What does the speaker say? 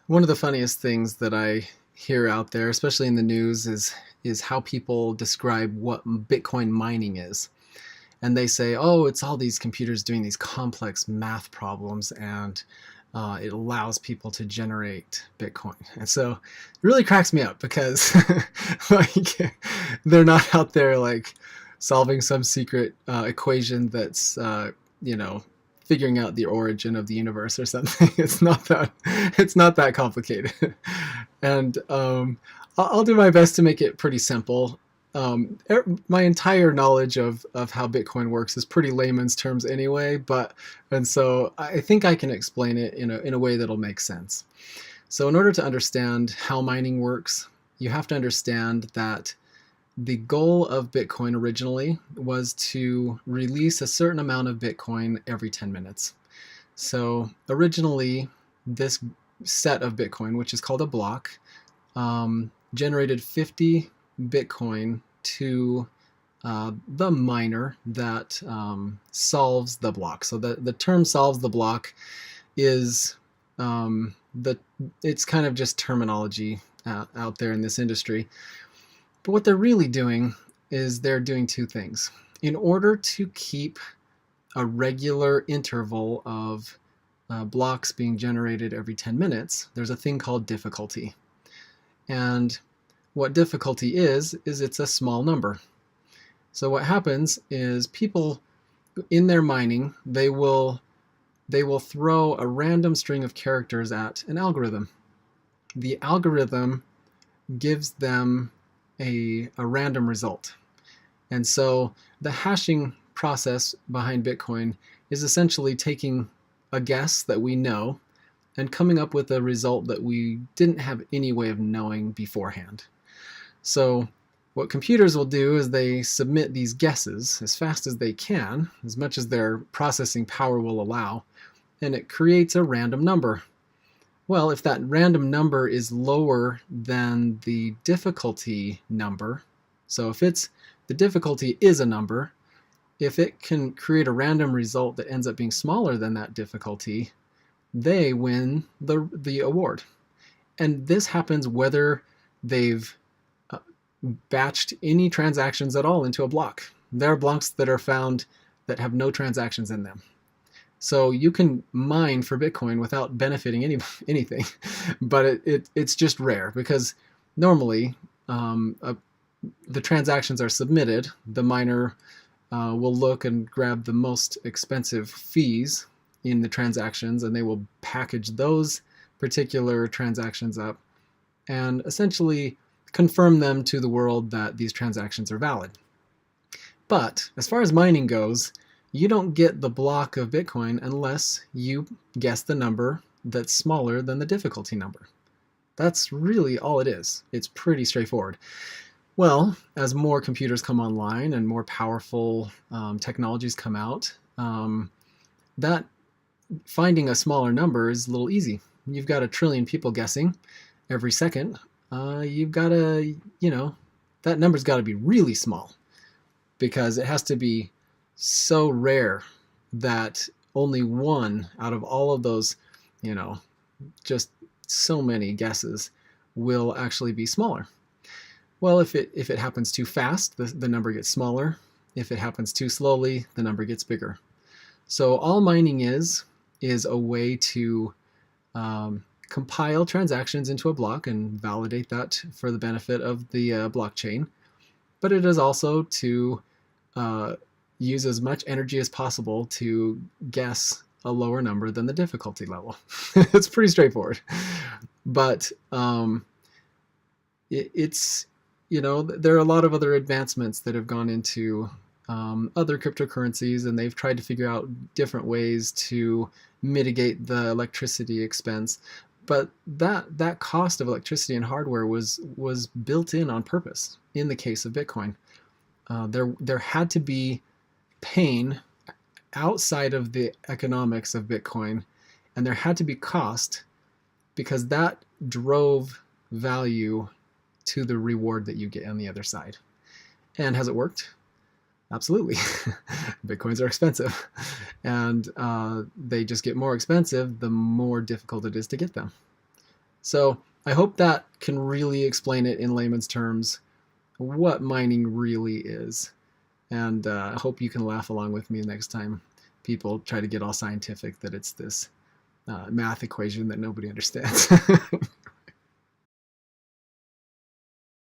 One of the funniest things that I hear out there, especially in the news, is how people describe what Bitcoin mining is. And they say, "Oh, it's all these computers doing these complex math problems, and it allows people to generate Bitcoin." And so it really cracks me up because like they're not out there like solving some secret equation that's you know figuring out the origin of the universe or something. It's not that complicated. And I'll do my best to make it pretty simple. My entire knowledge of how Bitcoin works is pretty layman's terms anyway, and so I think I can explain it in a way that'll make sense. So in order to understand how mining works, you have to understand that the goal of Bitcoin originally was to release a certain amount of Bitcoin every 10 minutes. So originally, this set of Bitcoin, which is called a block, generated 50 Bitcoin to the miner that solves the block. So the term solves the block is it's kind of just terminology out there in this industry. But what they're really doing is they're doing two things. In order to keep a regular interval of blocks being generated every 10 minutes, there's a thing called difficulty. And what difficulty is it's a small number. So what happens is people in their mining, they will throw a random string of characters at an algorithm. The algorithm gives them a random result. And so the hashing process behind Bitcoin is essentially taking a guess that we know and coming up with a result that we didn't have any way of knowing beforehand. So what computers will do is they submit these guesses as fast as they can, as much as their processing power will allow, and it creates a random number. Well, if that random number is lower than the difficulty number, so if the difficulty is a number, if it can create a random result that ends up being smaller than that difficulty, they win the award. And this happens whether they've batched any transactions at all into a block. There are blocks that are found that have no transactions in them. So you can mine for Bitcoin without benefiting anything, but it's just rare because normally the transactions are submitted. The miner will look and grab the most expensive fees in the transactions, and they will package those particular transactions up and essentially confirm them to the world that these transactions are valid. But as far as mining goes, you don't get the block of Bitcoin unless you guess the number that's smaller than the difficulty number. That's really all it is. It's pretty straightforward. Well, as more computers come online and more powerful technologies come out, that finding a smaller number is a little easy. You've got a trillion people guessing every second. You've got to, that number's got to be really small because it has to be so rare that only one out of all of those, just so many guesses will actually be smaller. Well, if it happens too fast, the number gets smaller. If it happens too slowly, the number gets bigger. So all mining is a way to compile transactions into a block and validate that for the benefit of the blockchain. But it is also to use as much energy as possible to guess a lower number than the difficulty level. It's pretty straightforward. But there are a lot of other advancements that have gone into other cryptocurrencies, and they've tried to figure out different ways to mitigate the electricity expense. But that cost of electricity and hardware was built in on purpose in the case of Bitcoin. There had to be pain outside of the economics of Bitcoin, and there had to be cost because that drove value to the reward that you get on the other side. And has it worked? Absolutely. Bitcoins are expensive, and they just get more expensive the more difficult it is to get them. So I hope that can really explain it in layman's terms, what mining really is. And I hope you can laugh along with me next time people try to get all scientific that it's this math equation that nobody understands.